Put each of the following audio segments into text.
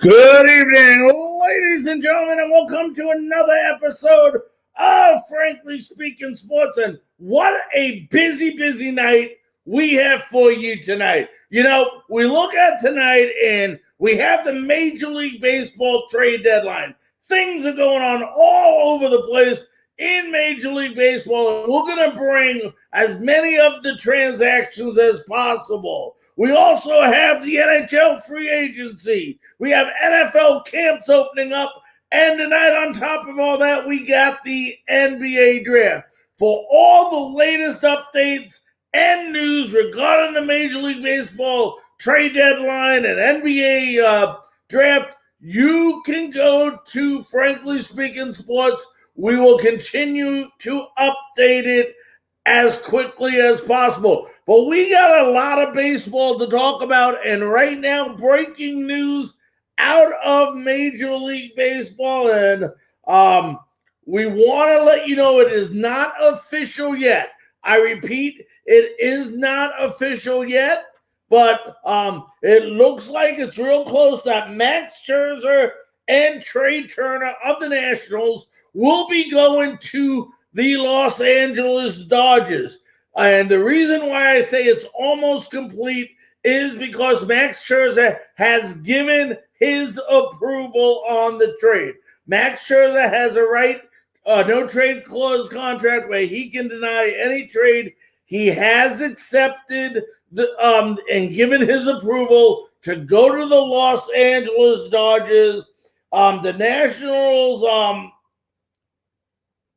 Good evening, ladies and gentlemen, and welcome to another episode of Frankly Speaking Sports. And what a busy night we have for you tonight. You know, we look at tonight and we have the Major League Baseball trade deadline. Things are going on all over the place in Major League Baseball. We're going to bring as many of the transactions as possible. We also have the NHL free agency. We have NFL camps opening up. And tonight, on top of all that, we got the NBA draft. For all the latest updates and news regarding the Major League Baseball trade deadline and NBA draft, you can go to Frankly Speaking Sports. We will continue to update it as quickly as possible. But we got a lot of baseball to talk about, and right now, breaking news out of Major League Baseball, and we want to let you know it is not official yet. I repeat, it is not official yet, but it looks like it's real close that Max Scherzer and Trey Turner of the Nationals will be going to the Los Angeles Dodgers. And the reason why I say it's almost complete is because Max Scherzer has given his approval on the trade. Max Scherzer has a right, no trade clause contract where he can deny any trade. He has accepted and given his approval to go to the Los Angeles Dodgers. The Nationals,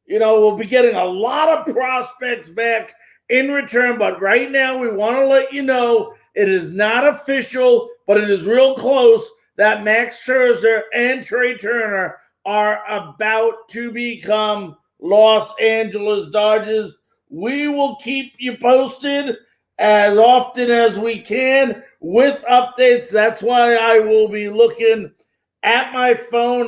we'll be getting a lot of prospects back in return, but right now we want to let you know it is not official, but it is real close that Max Scherzer and Trey Turner are about to become Los Angeles Dodgers. We will keep you posted as often as we can with updates. That's why I will be looking at my phone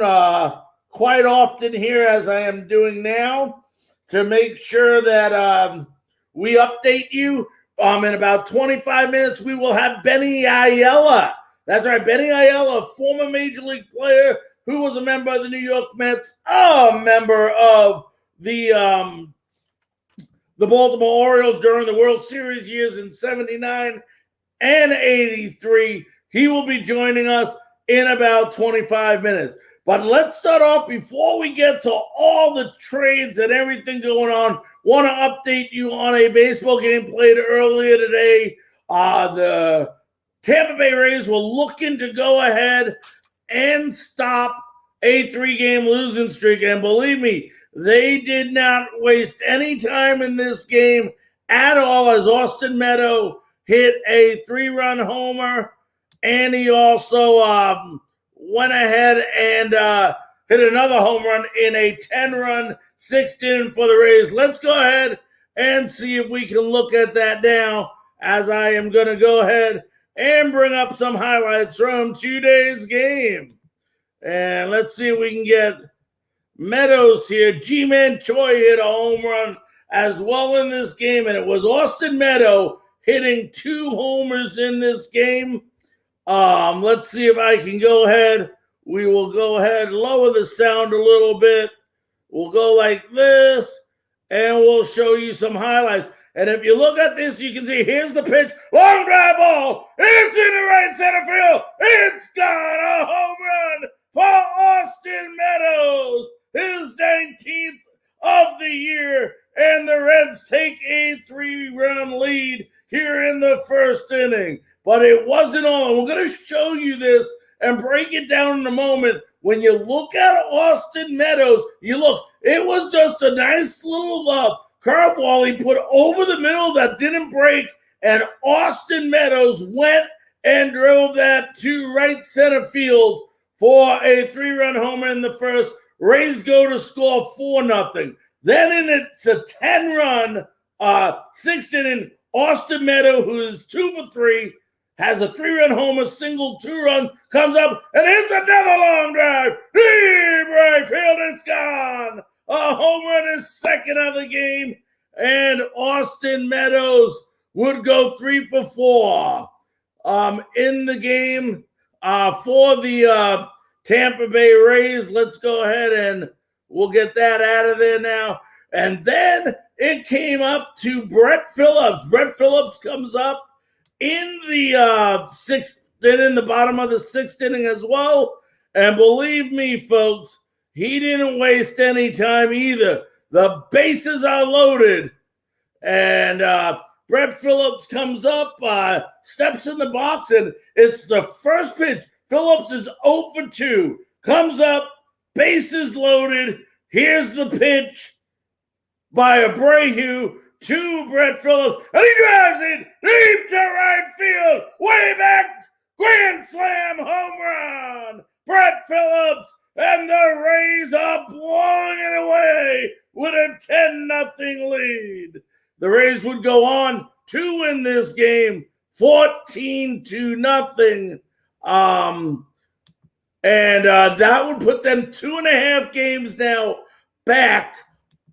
quite often here, as I am doing now, to make sure that we update you. In about 25 minutes, we will have Benny Ayala. That's right, Benny Ayala, a former Major League player who was a member of the New York Mets, a member of the Baltimore Orioles during the World Series years in 79 and 83. He will be joining us in about 25 minutes. But let's start off, before we get to all the trades and everything going on, want to update you on a baseball game played earlier today. The Tampa Bay Rays were looking to go ahead and stop a 3-game losing streak. And believe me, they did not waste any time in this game at all, as Austin Meadows hit a 3-run homer, and he also went ahead and hit another home run in a 10-run 6th inning for the Rays. Let's go ahead and see if we can look at that now, as I am going to go ahead and bring up some highlights from today's game. And let's see if we can get Meadows here. G-Man Choi hit a home run as well in this game, and it was Austin Meadows hitting 2 homers in this game. Let's see if I can go ahead. We will go ahead, lower the sound a little bit. We'll go like this, and we'll show you some highlights. And if you look at this, you can see here's the pitch. Long drive ball. It's in the right center field. It's got a home run for Austin Meadows, his 19th of the year. And the Reds take a 3-run lead here in the first inning. But it wasn't all. We're going to show you this and break it down in a moment. When you look at Austin Meadows, it was just a nice little curveball he put over the middle that didn't break, and Austin Meadows went and drove that to right center field for a 3-run homer in the first. Rays go to score 4-0. Then it's a 10-run 6th inning. Austin Meadows, who is 2 for 3, has a 3-run homer, single, 2 runs, comes up, and hits another long drive. Deep right field, it's gone. A home run is second of the game, and Austin Meadows would go 3 for 4 in the game. for the Tampa Bay Rays. Let's go ahead and we'll get that out of there now. And then it came up to Brett Phillips. Brett Phillips comes up in the sixth inning, the bottom of the sixth inning as well. And believe me, folks, he didn't waste any time either. The bases are loaded. And Brett Phillips comes up, steps in the box, and it's the first pitch. Phillips is 0 for 2. Comes up, bases loaded. Here's the pitch by Abreu to Brett Phillips, and he drives it deep to right field, way back, grand slam home run. Brett Phillips, and the Rays are blowing it away with a 10-0 lead. The Rays would go on to win this game 14-0. And that would put them 2.5 games now back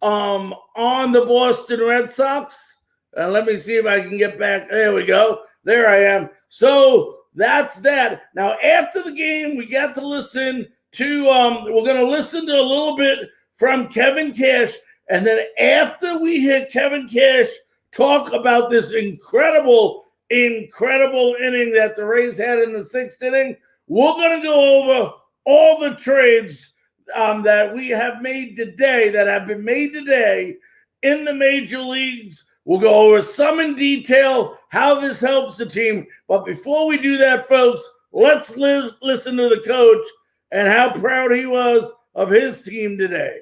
on the Boston Red Sox. Let me see if I can get back. There we go. There I am. So that's that. Now, after the game, we got to listen to, we're going to listen to a little bit from Kevin Cash. And then after we hear Kevin Cash talk about this incredible inning that the Rays had in the sixth inning, we're going to go over all the trades that we have made today, that have been made today in the major leagues. We'll go over some in detail, how this helps the team. But before we do that, folks, let's listen to the coach and how proud he was of his team today.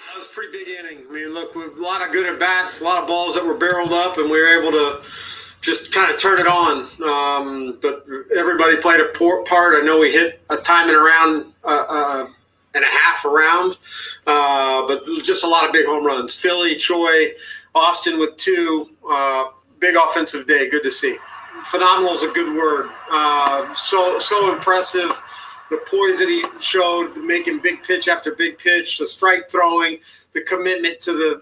That was a pretty big inning. I mean, look, with a lot of good at-bats, a lot of balls that were barreled up, and we were able to just kind of turn it on. But everybody played a part. I know we hit a timing around and a half around, but just a lot of big home runs. Philly, Choi, Austin with 2. Big offensive day. Good to see. Phenomenal is a good word. So impressive. The poise that he showed, making big pitch after big pitch, the strike throwing, the commitment to the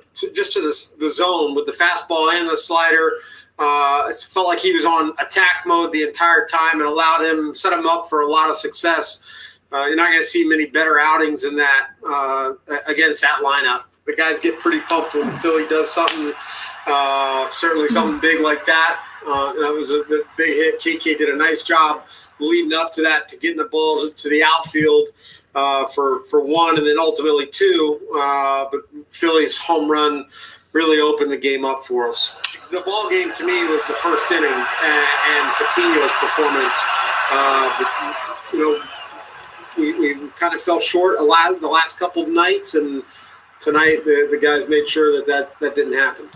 zone with the fastball and the slider. It felt like he was on attack mode the entire time and set him up for a lot of success. You're not going to see many better outings than that against that lineup. The guys get pretty pumped when Philly does something, certainly something big like that. That was a big hit. KK did a nice job leading up to that, to getting the ball to the outfield for 1 and then ultimately 2. But Philly's home run really opened the game up for us. The ball game to me was the first inning and Patino's performance. We kind of fell short a lot the last couple of nights, and tonight the guys made sure that didn't happen.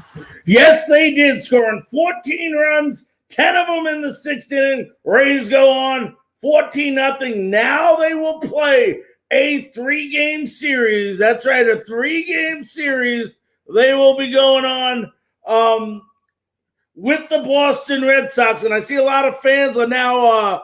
Yes, they did, scoring 14 runs, 10 of them in the sixth inning. Rays go on 14-0. Now they will play a 3-game series. That's right, a 3-game series. They will be going on with the Boston Red Sox. And I see a lot of fans are now,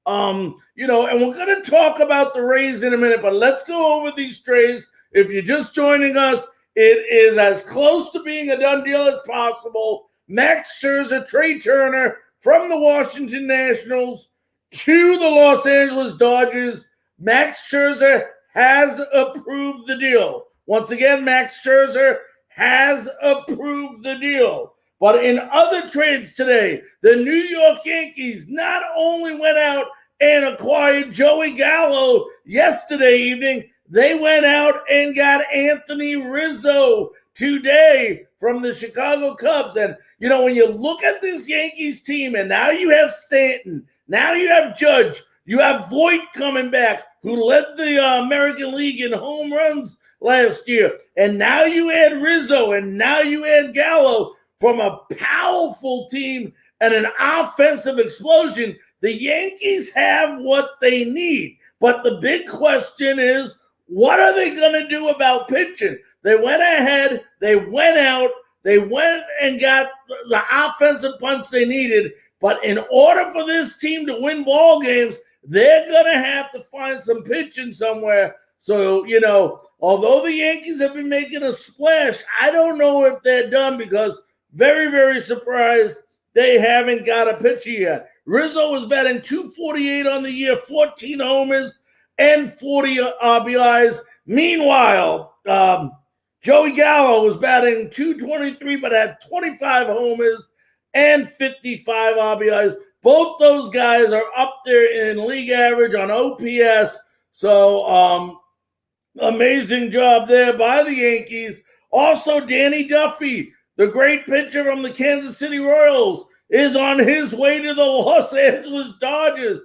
and we're going to talk about the Rays in a minute, but let's go over these trades. If you're just joining us, it is as close to being a done deal as possible. Max Scherzer, Trey Turner from the Washington Nationals to the Los Angeles Dodgers. Max Scherzer has approved the deal. Once again, Max Scherzer has approved the deal. But in other trades today, the New York Yankees not only went out and acquired Joey Gallo yesterday evening, they went out and got Anthony Rizzo today from the Chicago Cubs. And, when you look at this Yankees team, and now you have Stanton, now you have Judge, you have Voit coming back, who led the American League in home runs last year. And now you add Rizzo, and now you add Gallo from a powerful team and an offensive explosion. The Yankees have what they need. But the big question is, what are they going to do about pitching? They went ahead, they went out, they went and got the offensive punch they needed. But in order for this team to win ball games, they're going to have to find some pitching somewhere. So, although the Yankees have been making a splash, I don't know if they're done because very, very surprised they haven't got a pitcher yet. Rizzo was batting .248 on the year, 14 homers and 40 RBIs. Meanwhile, Joey Gallo was batting .223 but had 25 homers and 55 RBIs. Both those guys are up there in league average on OPS. So, amazing job there by the Yankees. Also, Danny Duffy, the great pitcher from the Kansas City Royals, is on his way to the Los Angeles Dodgers.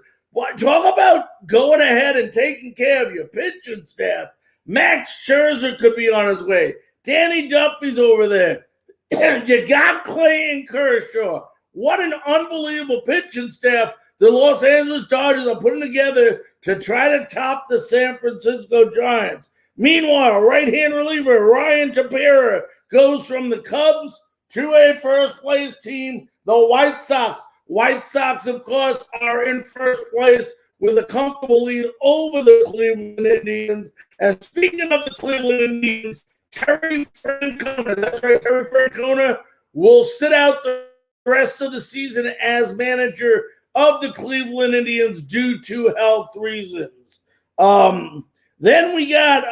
Talk about going ahead and taking care of your pitching staff. Max Scherzer could be on his way. Danny Duffy's over there. You got Clayton Kershaw. What an unbelievable pitching staff the Los Angeles Dodgers are putting together to try to top the San Francisco Giants. Meanwhile, right-hand reliever Ryan Tepera goes from the Cubs to a first-place team, the White Sox. White Sox, of course, are in first place with a comfortable lead over the Cleveland Indians. And speaking of the Cleveland Indians, Terry Francona, that's right, Terry Francona will sit out the rest of the season as manager of the Cleveland Indians due to health reasons. Then we got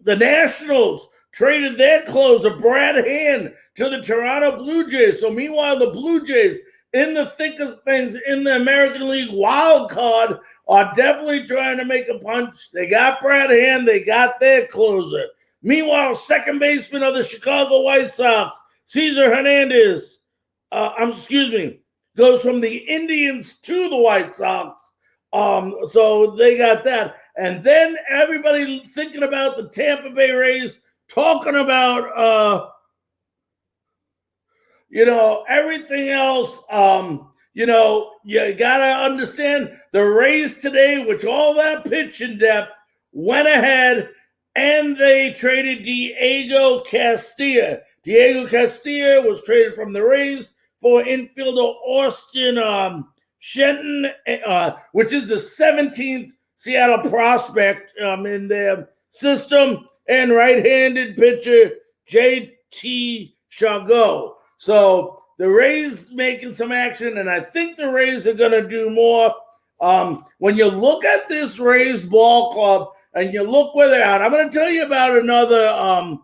the Nationals traded their closer, Brad Hand, to the Toronto Blue Jays. So meanwhile, the Blue Jays, in the thick of things in the American League wild card, are definitely trying to make a punch. They got Brad Hand. They got their closer. Meanwhile, second baseman of the Chicago White Sox, Cesar Hernandez, goes from the Indians to the White Sox. So they got that. And then everybody thinking about the Tampa Bay Rays, talking about, everything else. You got to understand the Rays today, which all that pitching depth, went ahead and they traded Diego Castillo. Diego Castillo was traded from the Rays for infielder Austin Shenton, which is the 17th Seattle prospect in their system, and right-handed pitcher J.T. Chargot. So the Rays making some action, and I think the Rays are going to do more. When you look at this Rays ball club and you look where they're at, I'm going to tell you about another,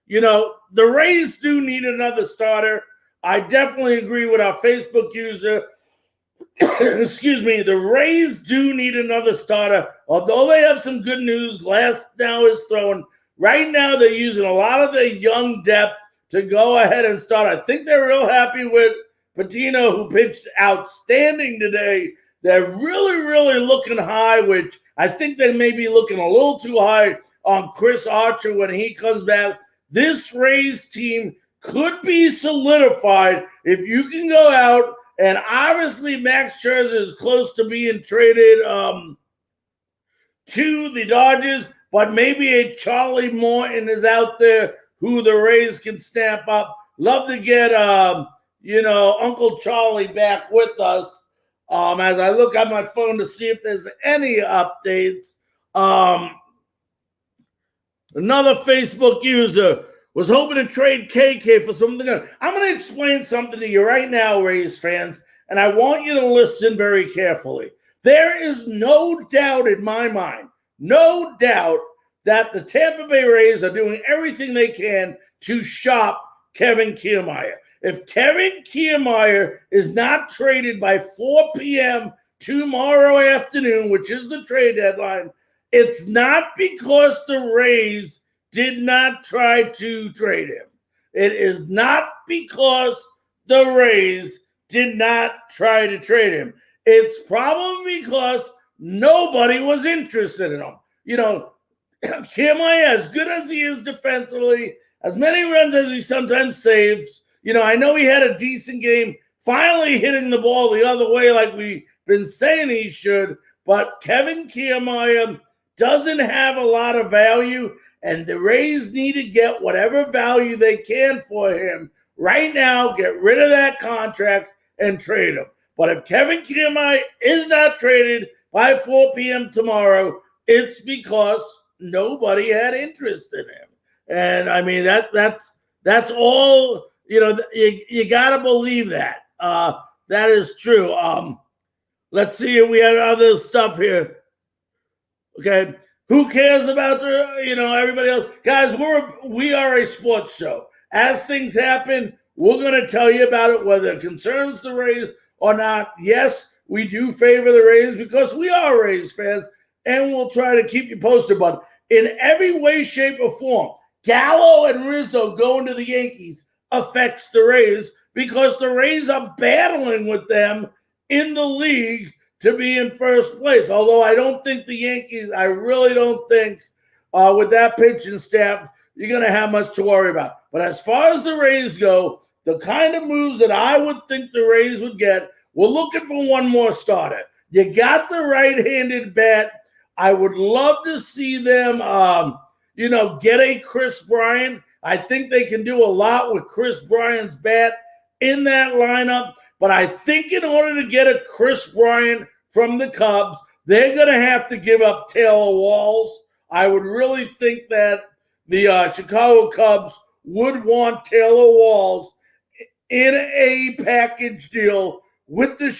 the Rays do need another starter. I definitely agree with our Facebook user. The Rays do need another starter. Although they have some good news, Glass now is throwing. Right now, they're using a lot of their young depth to go ahead and start. I think they're real happy with Patino, who pitched outstanding today. They're really, really looking high, which I think they may be looking a little too high on Chris Archer when he comes back. This Rays team could be solidified if you can go out, and obviously Max Scherzer is close to being traded to the Dodgers, but maybe a Charlie Morton is out there who the Rays can snap up. Love to get, Uncle Charlie back with us as I look at my phone to see if there's any updates. Another Facebook user was hoping to trade KK for something. I'm going to explain something to you right now, Rays fans, and I want you to listen very carefully. There is no doubt in my mind, no doubt that the Tampa Bay Rays are doing everything they can to shop Kevin Kiermaier. If Kevin Kiermaier is not traded by 4 p.m. tomorrow afternoon, which is the trade deadline, it's not because the Rays did not try to trade him. It is not because the Rays did not try to trade him. It's probably because nobody was interested in him. Kiermaier, as good as he is defensively, as many runs as he sometimes saves, I know he had a decent game, finally hitting the ball the other way like we've been saying he should, but Kevin Kiermaier doesn't have a lot of value, and the Rays need to get whatever value they can for him right now, get rid of that contract, and trade him. But if Kevin Kiermaier is not traded by 4 p.m. tomorrow, it's because nobody had interest in him. And I mean, that's all, you got to believe that. That is true. Let's see if we had other stuff here. Okay. Who cares about everybody else? Guys, we are a sports show. As things happen, we're going to tell you about it, whether it concerns the Rays or not. Yes, we do favor the Rays because we are Rays fans, and we'll try to keep you posted. But in every way, shape, or form, Gallo and Rizzo going to the Yankees affects the Rays because the Rays are battling with them in the league to be in first place. Although I don't think the Yankees, I really don't think with that pitching staff, you're going to have much to worry about. But as far as the Rays go, the kind of moves that I would think the Rays would get, we're looking for one more starter. You got the right-handed bat. I would love to see them, get a Chris Bryant. I think they can do a lot with Chris Bryant's bat in that lineup. But I think in order to get a Chris Bryant from the Cubs, they're going to have to give up Taylor Walls. I would really think that the Chicago Cubs would want Taylor Walls in a package deal with the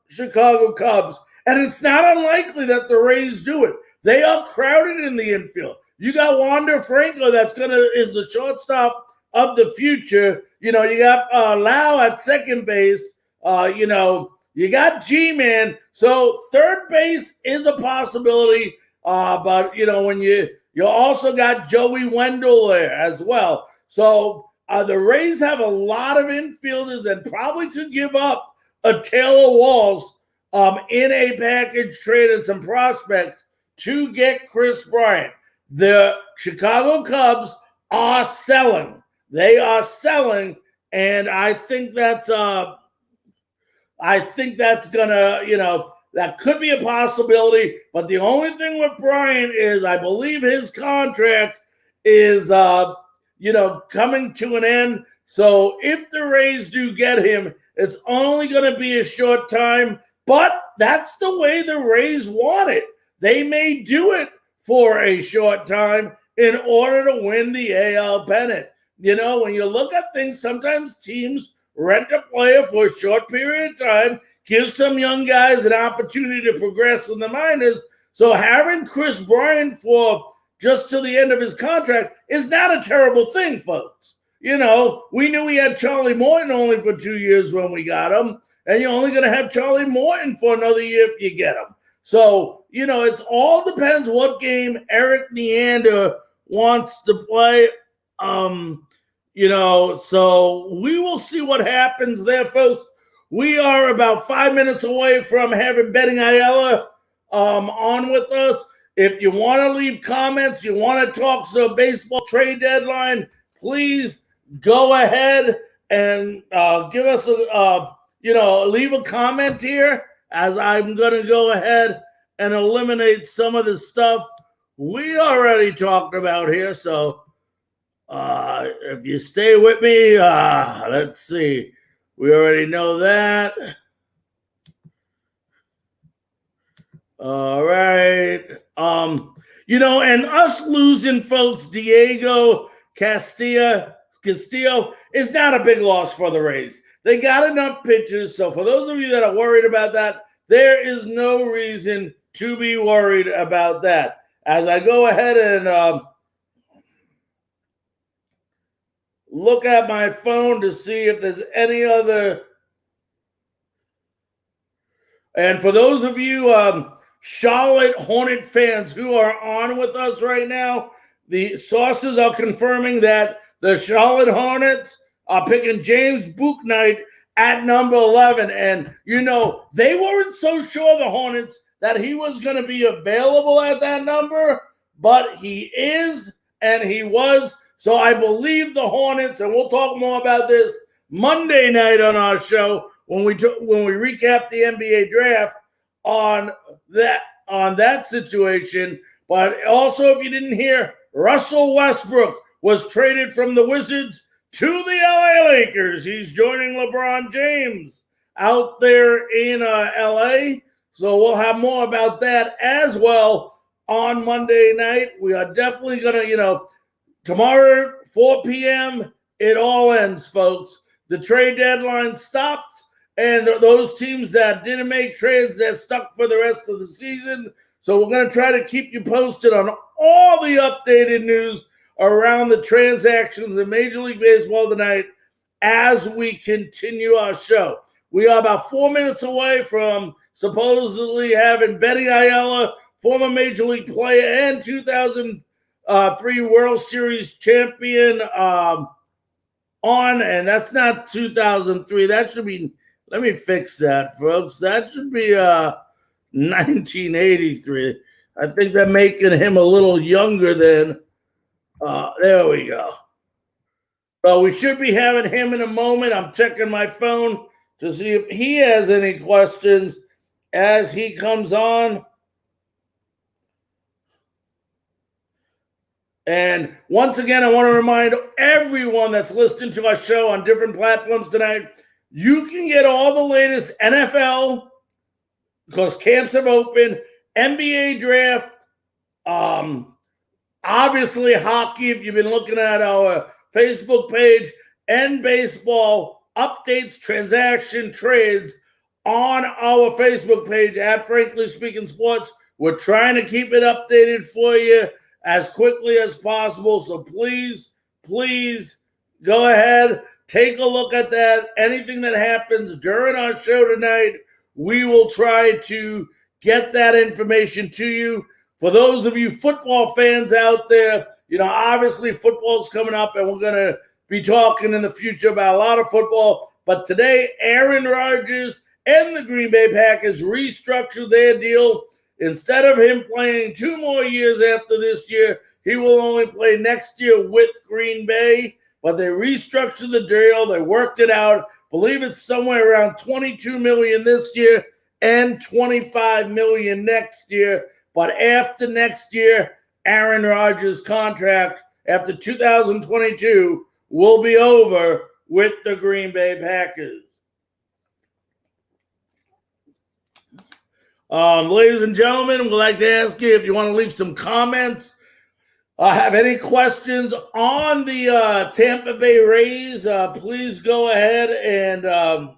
Chicago Cubs. And it's not unlikely that the Rays do it. They are crowded in the infield. You got Wander Franco is the shortstop of the future. You got Lau at second base. You got G-Man. So third base is a possibility. But, when you also got Joey Wendell there as well. So the Rays have a lot of infielders and probably could give up a Taylor Walls in a package trade and some prospects to get Chris Bryant. The Chicago Cubs are selling. They are selling, and I think that's gonna, that could be a possibility. But the only thing with Bryant is, I believe his contract is, coming to an end. So if the Rays do get him, it's only going to be a short time. But that's the way the Rays want it. They may do it for a short time in order to win the AL pennant. When you look at things, sometimes teams rent a player for a short period of time, give some young guys an opportunity to progress in the minors. So having Chris Bryant for just till the end of his contract is not a terrible thing, folks. We knew we had Charlie Morton only for 2 years when we got him, and you're only going to have Charlie Morton for another year if you get him. So, it all depends what game Eric Neander wants to play. So we will see what happens there, folks. We are about 5 minutes away from having Betting Ayala on with us. If you want to leave comments, you want to talk some baseball trade deadline, please go ahead and give us leave a comment here, as I'm going to go ahead and eliminate some of the stuff we already talked about here. So if you stay with me, let's see. We already know that. All right. And us losing, folks, Diego Castillo is not a big loss for the Rays. They got enough pitchers. So for those of you that are worried about that, there is no reason to be worried about that. As I go ahead and look at my phone to see if there's any other. And for those of you Charlotte Hornet fans who are on with us right now, the sources are confirming that the Charlotte Hornets are picking James Bouknight at number 11. And, they weren't so sure, the Hornets, that he was going to be available at that number, but he is, and he was. So I believe the Hornets, and we'll talk more about this Monday night on our show when we recap the NBA draft on that situation. But also, if you didn't hear, Russell Westbrook was traded from the Wizards to the LA Lakers. He's joining LeBron James out there in LA. So we'll have more about that as well on Monday night. We are definitely going to, tomorrow, 4 p.m., it all ends, folks. The trade deadline stopped, and those teams that didn't make trades, they're stuck for the rest of the season. So we're going to try to keep you posted on all the updated news around the transactions in Major League Baseball tonight as we continue our show. We are about 4 minutes away from supposedly having Benny Ayala, former Major League player and 2003 World Series champion, on, and that's not 2003. That should be, let me fix that, folks. That should be 1983. I think they're making him a little younger than, there we go. So we should be having him in a moment. I'm checking my phone to see if he has any questions as he comes on. And once again, I want to remind everyone that's listening to our show on different platforms tonight, you can get all the latest NFL, because camps have opened, NBA draft, obviously hockey, if you've been looking at our Facebook page, and baseball updates, transaction, trades on our Facebook page at Frankly Speaking Sports. We're trying to keep it updated for you as quickly as possible. So please go ahead, take a look at that. Anything that happens during our show tonight, we will try to get that information to you. For those of you football fans out there, obviously football's coming up, and we're going to be talking in the future about a lot of football. But today, Aaron Rodgers and the Green Bay Packers restructured their deal. Instead of him playing 2 more years after this year, he will only play next year with Green Bay. But they restructured the deal. They worked it out. I believe it's somewhere around $22 million this year and $25 million next year. But after next year, Aaron Rodgers' contract after 2022 will be over with the Green Bay Packers. Ladies and gentlemen, we'd like to ask you if you want to leave some comments, have any questions on the Tampa Bay Rays, please go ahead and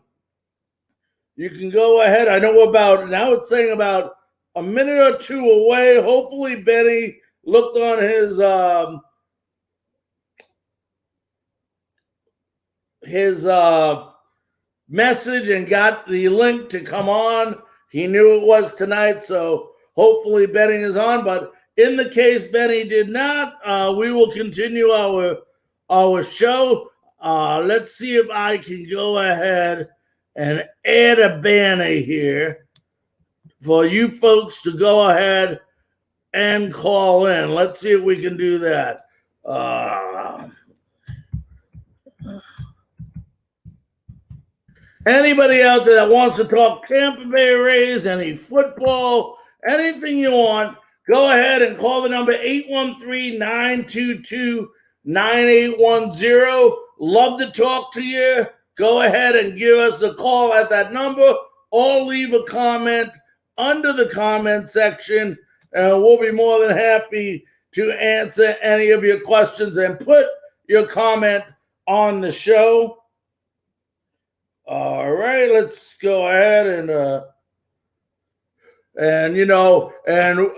you can go ahead. I know now it's saying about a minute or two away. Hopefully Benny looked on his message and got the link to come on. He knew it was tonight, so hopefully Benny is on. But in the case Benny did not, we will continue our show. Let's see if I can go ahead and add a banner here for you folks to go ahead and call in. Let's see if we can do that. Anybody out there that wants to talk Tampa Bay Rays, any football, anything you want, go ahead and call the number 813-922-9810. Love to talk to you. Go ahead and give us a call at that number or leave a comment under the comment section, and we'll be more than happy to answer any of your questions and put your comment on the show. All right, let's go ahead and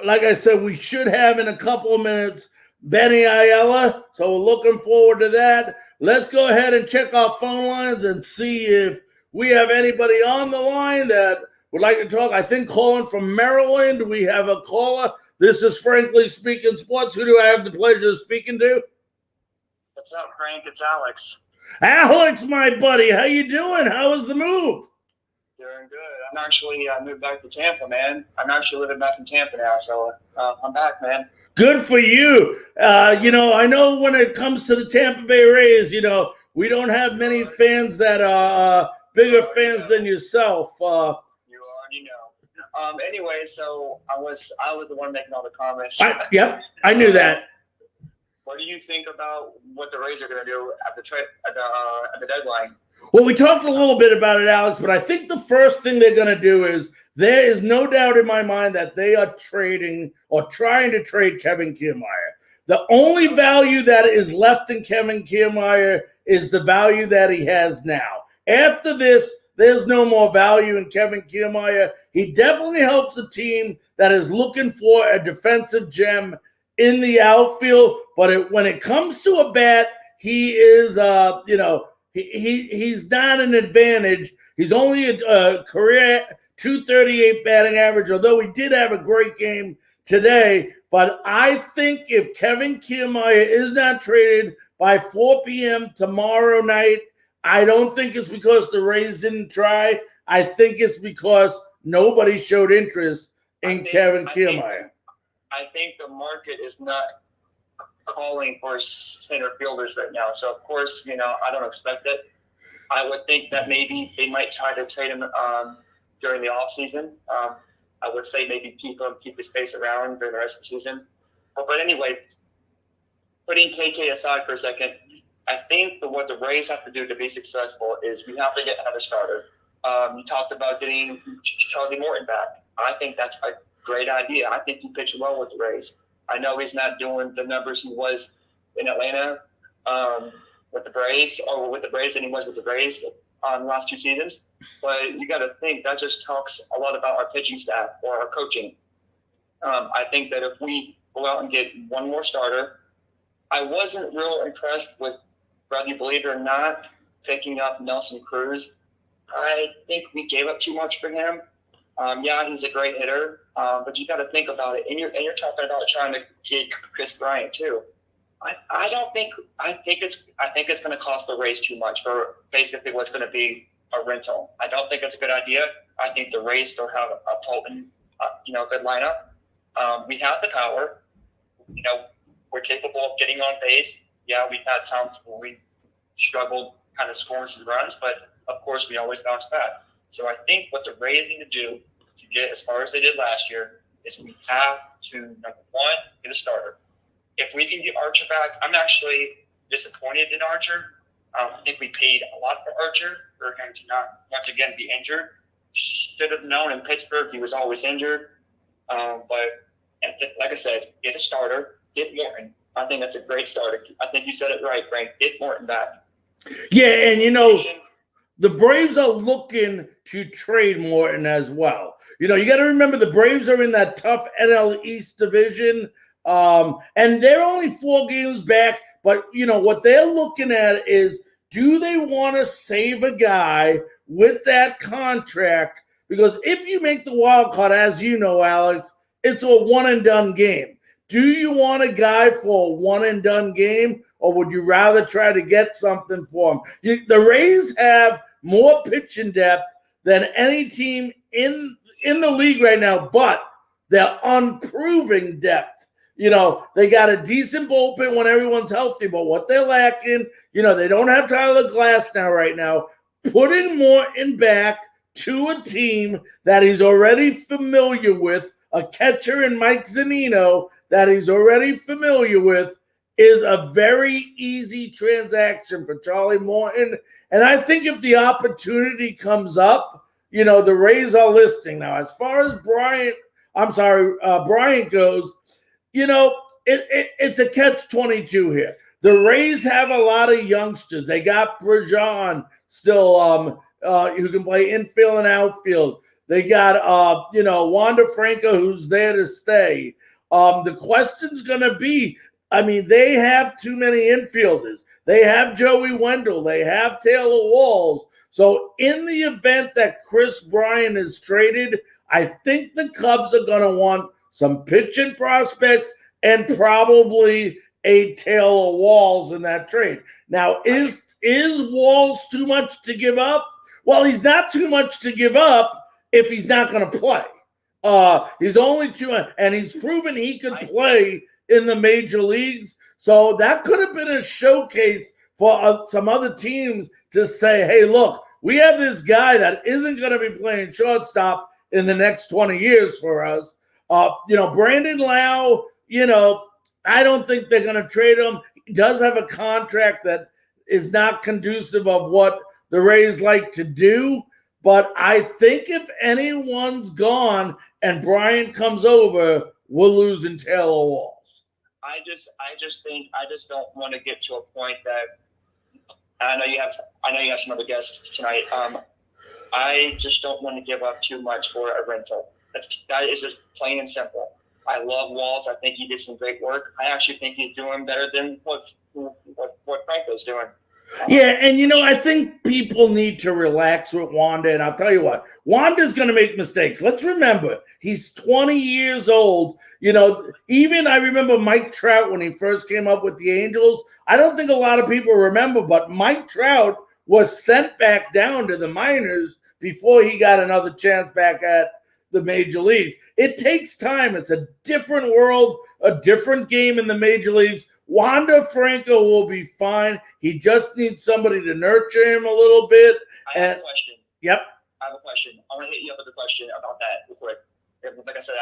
like I said, we should have in a couple of minutes Benny Ayala, so we're looking forward to that. Let's go ahead and check our phone lines and see if we have anybody on the line that would like to talk. I think calling from Maryland, we have a caller. This is Frankly Speaking Sports. Who do I have the pleasure of speaking to? What's up, Frank? It's Alex. Alex, my buddy, how you doing? How was the move? Doing good. I'm actually moved back to Tampa, man. I'm actually living back in Tampa now, so I'm back, man. Good for you. I know when it comes to the Tampa Bay Rays, we don't have many fans that are bigger fans than yourself. You already know. Anyway, so I was the one making all the comments. Yep, I knew that. What do you think about what the Rays are going to do at the deadline? Well, we talked a little bit about it, Alex, but I think the first thing they're going to do is there is no doubt in my mind that they are trading or trying to trade Kevin Kiermaier. The only value that is left in Kevin Kiermaier is the value that he has now. After this, there's no more value in Kevin Kiermaier. He definitely helps a team that is looking for a defensive gem in the outfield. But when it comes to a bat, he is, he's not an advantage. He's only a career 238 batting average, although he did have a great game today. But I think if Kevin Kiermaier is not traded by 4 p.m. tomorrow night, I don't think it's because the Rays didn't try. I think it's because nobody showed interest in Kevin Kiermaier. I think the market is not calling for center fielders right now. So, of course, I don't expect it. I would think that maybe they might try to trade him during the offseason. I would say maybe keep his face around during the rest of the season. But anyway, putting KK aside for a second, I think what the Rays have to do to be successful is we have to get another starter. You talked about getting Charlie Morton back. I think that's a great idea. I think he pitched well with the Rays. I know he's not doing the numbers he was in Atlanta with the Braves than he was with the Rays the last 2 seasons. But you got to think that just talks a lot about our pitching staff or our coaching. I think that if we go out and get one more starter, I wasn't real impressed with, whether you believe it or not, picking up Nelson Cruz. I think we gave up too much for him. Yeah, he's a great hitter, but you got to think about it. And you're talking about trying to get Chris Bryant too. I think it's going to cost the Rays too much for basically what's going to be a rental. I don't think it's a good idea. I think the Rays still have a potent, good lineup. We have the power. We're capable of getting on base. Yeah, we've had times where we struggled kind of scoring some runs, but of course we always bounce back. So I think what the Rays need to do to get as far as they did last year is we have to, number one, get a starter. If we can get Archer back, I'm actually disappointed in Archer. I think we paid a lot for Archer for him to not, once again, be injured. Should have known in Pittsburgh he was always injured. But like I said, get a starter, get Morton. I think that's a great starter. I think you said it right, Frank. Get Morton back. Yeah, and the Braves are looking to trade Morton as well. You got to remember the Braves are in that tough NL East division, and they're only 4 games back. But, what they're looking at is, do they want to save a guy with that contract? Because if you make the wild card, as you know, Alex, it's a one-and-done game. Do you want a guy for a one-and-done game, or would you rather try to get something for him? The Rays have more pitching depth than any team in the league right now, but they're unproven depth. They got a decent bullpen when everyone's healthy, but what they're lacking, they don't have Tyler Glass right now. Putting Morton back to a team that he's already familiar with, a catcher in Mike Zunino that he's already familiar with, is a very easy transaction for Charlie Morton. And I think if the opportunity comes up, the Rays are listening. Now, as far as Bryant goes, it's a catch-22 here. The Rays have a lot of youngsters. They got Brajan still who can play infield and outfield. They got, Wander Franco, who's there to stay. The question's going to be, they have too many infielders. They have Joey Wendell. They have Taylor Walls. So in the event that Chris Bryant is traded, I think the Cubs are going to want some pitching prospects and probably a Taylor Walls in that trade. Now, is Walls too much to give up? Well, he's not too much to give up if he's not going to play. He's only and he's proven he can play in the major leagues. So that could have been a showcase for some other teams to say, hey, look, we have this guy that isn't going to be playing shortstop in the next 20 years for us. Brandon Lau, I don't think they're going to trade him. He does have a contract that is not conducive of what the the Rays like to do. But I think if anyone's gone and Bryant comes over, we're losing Taylor Walls. I just don't want to get to a point that I know you have some other guests tonight. I just don't want to give up too much for a rental. That is just plain and simple. I love Walls. I think he did some great work. I actually think he's doing better than what Franco's doing. Yeah, and I think people need to relax with Wanda, and I'll tell you what, Wanda's going to make mistakes. Let's remember, he's 20 years old. Even I remember Mike Trout when he first came up with the Angels. I don't think a lot of people remember, but Mike Trout was sent back down to the minors before he got another chance back at the major leagues. It takes time. It's a different world, a different game in the major leagues. Wander Franco will be fine. He just needs somebody to nurture him a little bit. I have a question. Yep. I have a question. I want to hit you up with a question about that real quick. Like I said,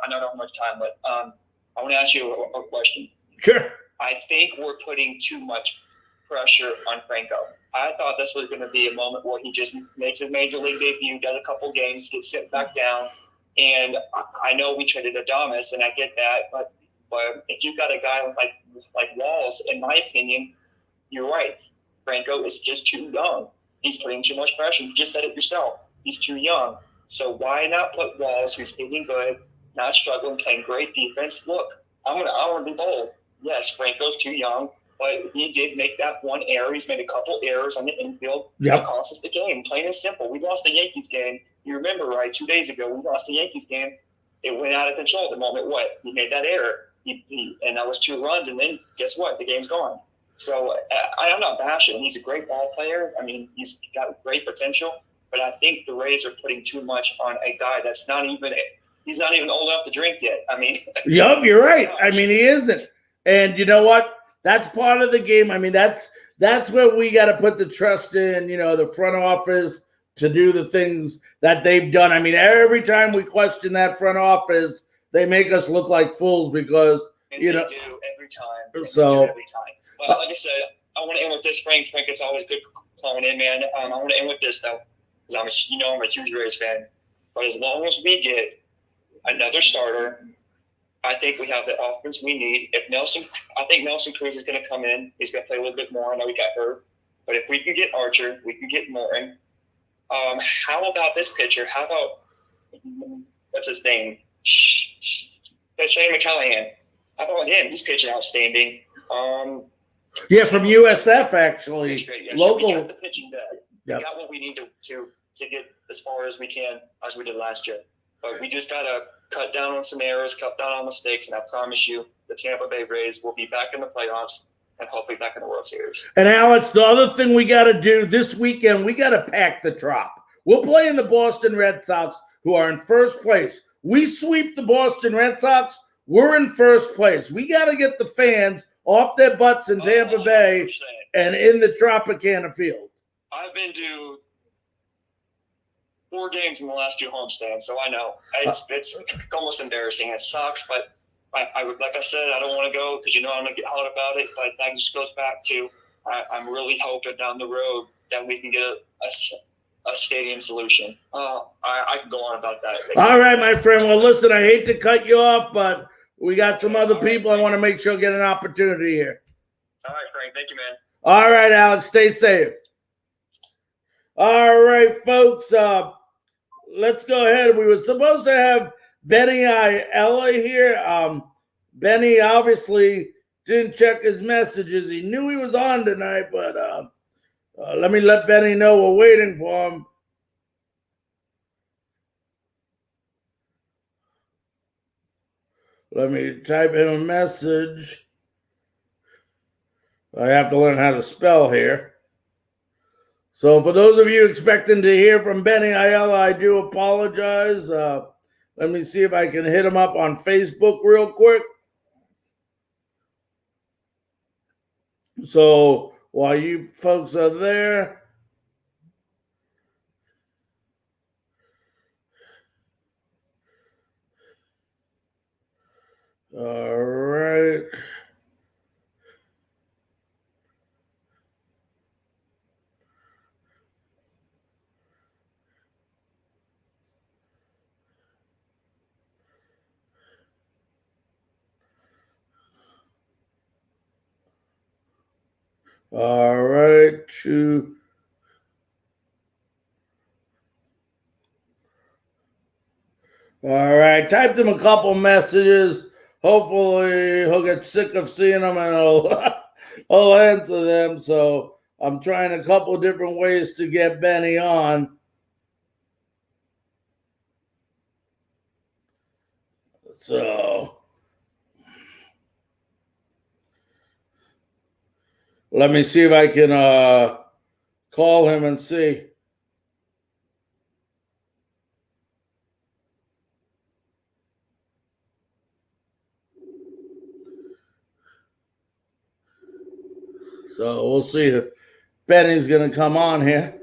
I don't have much time, but I want to ask you a question. Sure. I think we're putting too much pressure on Franco. I thought this was going to be a moment where he just makes his major league debut, does a couple games, gets sent back down. And I know we traded Adames, and I get that, but if you've got a guy like Walls, in my opinion, you're right. Franco is just too young. He's putting too much pressure. You just said it yourself. He's too young. So why not put Walls, who's hitting good, not struggling, playing great defense? Look, I want to be bold. Yes, Franco's too young, but he did make that one error. He's made a couple errors on the infield. Yep. That cost us the game, plain and simple. We lost the Yankees game. You remember, right? 2 days ago, we lost the Yankees game. It went out of control at the moment. He made that error. And that was 2 runs, and then guess what? The game's gone. So I'm not bashing. He's a great ball player. I mean, he's got great potential, but I think the Rays are putting too much on a guy that's he's not even old enough to drink yet. I mean, yep, you're right. I mean, he isn't. And you know what? That's part of the game. I mean, that's where we got to put the trust in, the front office to do the things that they've done. I mean, every time we question that front office, they make us look like fools because, they do every time. So every time. But like I said, I want to end with this, Frank. Frank, it's always good calling in, man. I want to end with this, though, because I'm a huge Rays fan. But as long as we get another starter, I think we have the offense we need. I think Nelson Cruz is going to come in. He's going to play a little bit more. I know he got hurt. But if we can get Archer, we can get Morton. How about this pitcher? How about, what's his name? Shane McCallahan. How about him? He's pitching outstanding. Yeah, from USF, actually. Yeah, Local. we got the pitching depth. Yep. We got what we need to get as far as we can, as we did last year. But we just got to cut down on some errors, cut down on mistakes, and I promise you the Tampa Bay Rays will be back in the playoffs and hopefully back in the World Series. And, Alex, the other thing we got to do this weekend, we got to pack the Trop. We're playing the Boston Red Sox, who are in first place. We sweep the Boston Red Sox, we're in first place. We got to get the fans off their butts in Tampa Bay 100%. and in the Tropicana field. I've been to 4 games in the last 2 homestands, so I know. It's almost embarrassing. It sucks, but I like I said, I don't want to go because I'm going to get hot about it, but that just goes back to I'm really hoping down the road that we can get a stadium solution. I can go on about that. All right, my friend. Well, listen, I hate to cut you off, but we got some other people I want to make sure get an opportunity here. All right, Frank. Thank you, man. All right, Alex. Stay safe. All right, folks. Let's go ahead. We were supposed to have Benny Ayala here. Benny obviously didn't check his messages. He knew he was on tonight, but let Benny know we're waiting for him. Let me type him a message. I have to learn how to spell here. So for those of you expecting to hear from Benny Ayala, I do apologize. Let me see if I can hit him up on Facebook real quick. So while you folks are there, all right. All right, all right, typed him a couple messages. Hopefully he'll get sick of seeing them and I'll answer them. So I'm trying a couple different ways to get Benny on. So let me see if I can call him and see. So we'll see if Benny's going to come on here.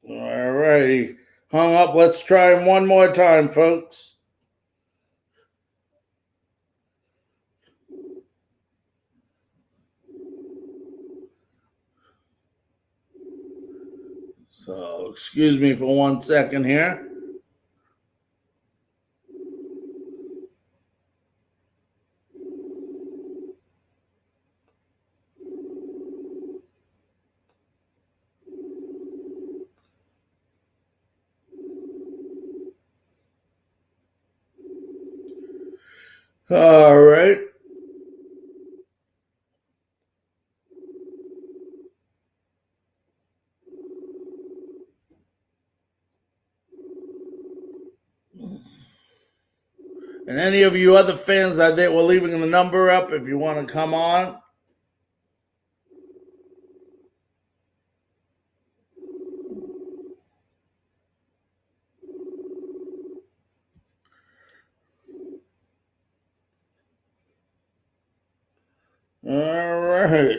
All righty. Hung up. Let's try him one more time, folks. So excuse me for 1 second here. All right. And any of you other fans that we're leaving the number up if you want to come on. All right.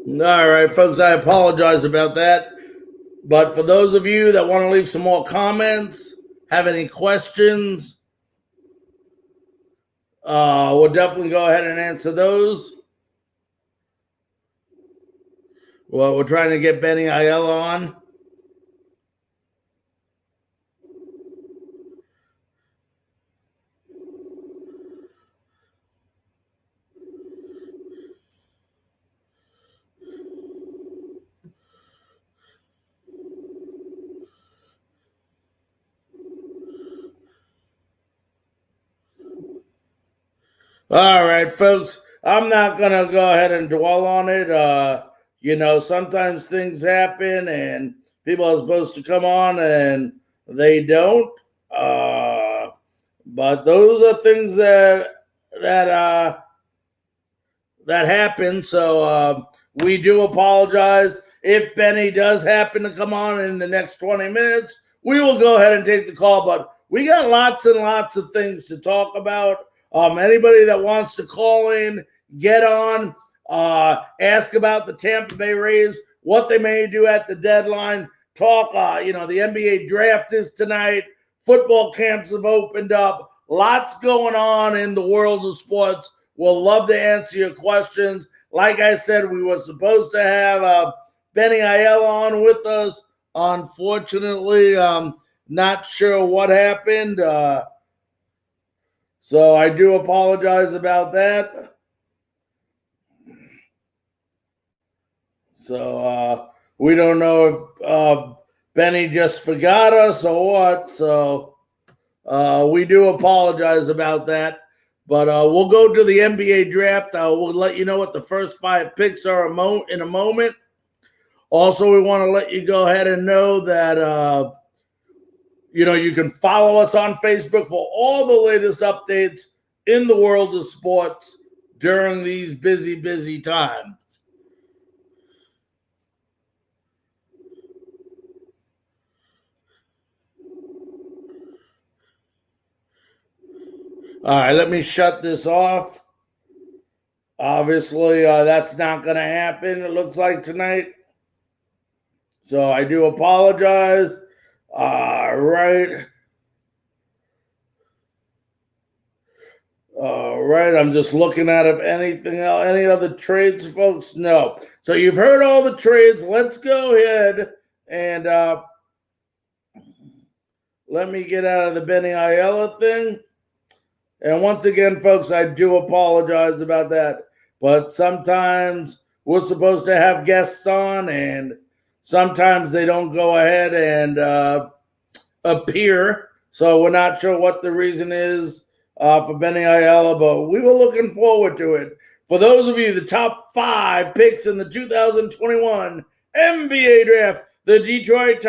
All right, folks, I apologize about that. But for those of you that want to leave some more comments, have any questions, we'll definitely go ahead and answer those. Well, we're trying to get Benny Ayala on. All right, folks, I'm not going to go ahead and dwell on it. Sometimes things happen and people are supposed to come on and they don't. But those are things that happen. So we do apologize. If Benny does happen to come on in the next 20 minutes, we will go ahead and take the call. But we got lots and lots of things to talk about. Anybody that wants to call in, get on, ask about the Tampa Bay Rays, what they may do at the deadline, talk, the NBA draft is tonight, football camps have opened up, lots going on in the world of sports. We'll love to answer your questions. Like I said, we were supposed to have Benny Ayala on with us. Unfortunately, not sure what happened. So I do apologize about that. So we don't know if Benny just forgot us or what. So we do apologize about that. But we'll go to the NBA draft. We'll let you know what the first 5 picks are in a moment. Also, we want to let you go ahead and know that you can follow us on Facebook for all the latest updates in the world of sports during these busy, busy times. All right, let me shut this off. Obviously, that's not going to happen, it looks like, tonight. So I do apologize. All right. All right, I'm just looking at if anything else, any other trades, folks. No. So you've heard all the trades. Let's go ahead and let me get out of the Benny Ayala thing. And once again, folks, I do apologize about that. But sometimes we're supposed to have guests on, and sometimes they don't go ahead and appear. So we're not sure what the reason is for Benny Ayala, but we were looking forward to it. For those of you, the top 5 picks in the 2021 NBA draft, the Detroit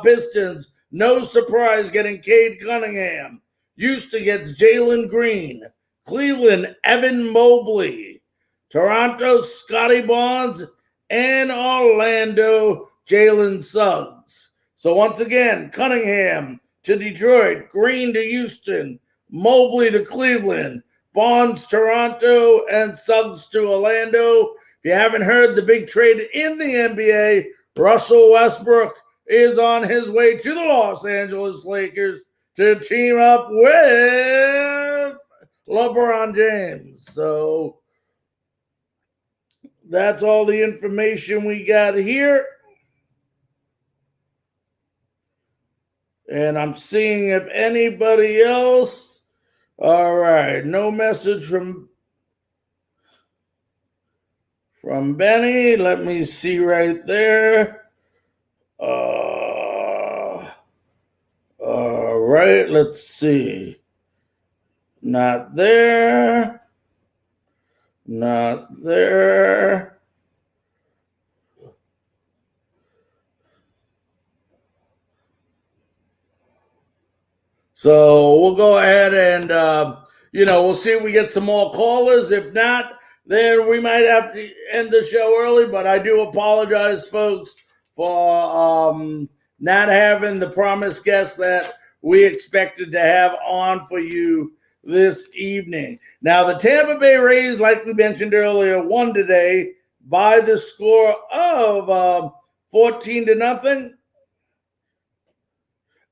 Pistons, no surprise, getting Cade Cunningham. Houston gets Jalen Green. Cleveland, Evan Mobley. Toronto, Scotty Barnes. And Orlando, Jalen Suggs. So once again, Cunningham to Detroit, Green to Houston, Mobley to Cleveland, Barnes, Toronto, and Suggs to Orlando. If you haven't heard the big trade in the NBA, Russell Westbrook is on his way to the Los Angeles Lakers to team up with LeBron James. So that's all the information we got here. And I'm seeing if anybody else. All right, no message from Benny. Let me see right there. All right, let's see. Not there. Not there. So we'll go ahead and, we'll see if we get some more callers. If not, then we might have to end the show early. But I do apologize, folks, for not having the promised guest that we expected to have on for you this evening. Now, the Tampa Bay Rays, like we mentioned earlier, won today by the score of 14-0.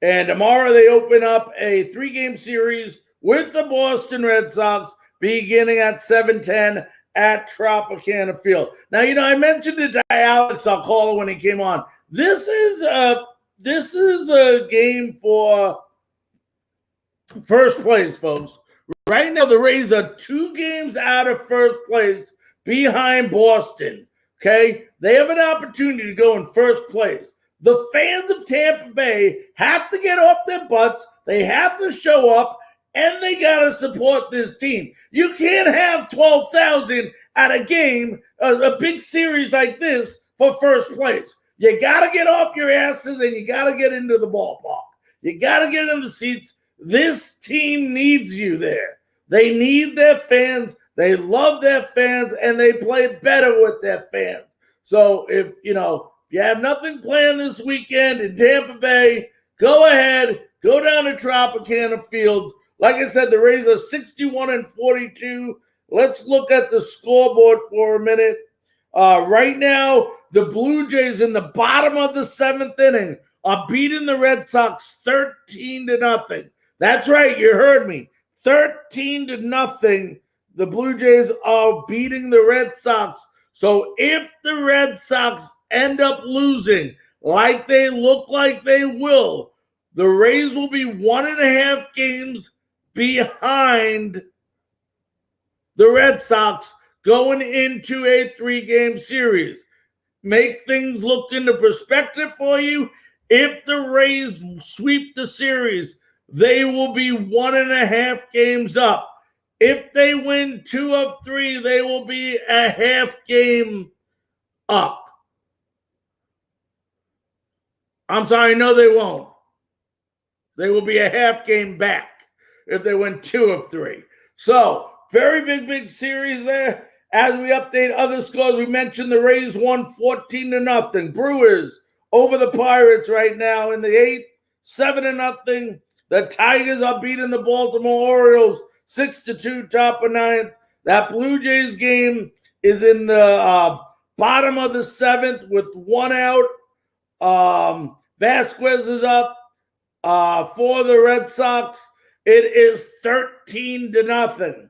And tomorrow they open up a 3-game series with the Boston Red Sox beginning at 7:10 at Tropicana Field. Now, I mentioned it to Alex, our caller, when he came on. This is a game for first place, folks. Right now, the Rays are 2 games out of first place behind Boston. Okay? They have an opportunity to go in first place. The fans of Tampa Bay have to get off their butts. They have to show up, and they got to support this team. You can't have 12,000 at a game, a big series like this, for first place. You got to get off your asses, and you got to get into the ballpark. You got to get in the seats. This team needs you there. They need their fans. They love their fans, and they play better with their fans. So if you have nothing planned this weekend in Tampa Bay, go ahead, go down to Tropicana Field. Like I said, the Rays are 61-42. Let's look at the scoreboard for a minute. Right now, the Blue Jays in the bottom of the 7th inning are beating the Red Sox 13-0. That's right, you heard me. 13-0. The Blue Jays are beating the Red Sox. So if the Red Sox end up losing like they look like they will, the Rays will be 1.5 games behind the Red Sox going into a 3-game series. Make things look into perspective for you. If the Rays sweep the series, they will be 1.5 games up. If they win 2 of 3, they will be a half game up. I'm sorry, no, they won't. They will be a half game back if they win 2 of 3. So, very big series there. As we update other scores, we mentioned the Rays won 14-0. Brewers over the Pirates right now in the 8th, 7-0. The Tigers are beating the Baltimore Orioles 6-2, top of 9th. That Blue Jays game is in the bottom of the 7th with 1 out. Vasquez is up for the Red Sox It is 13-0.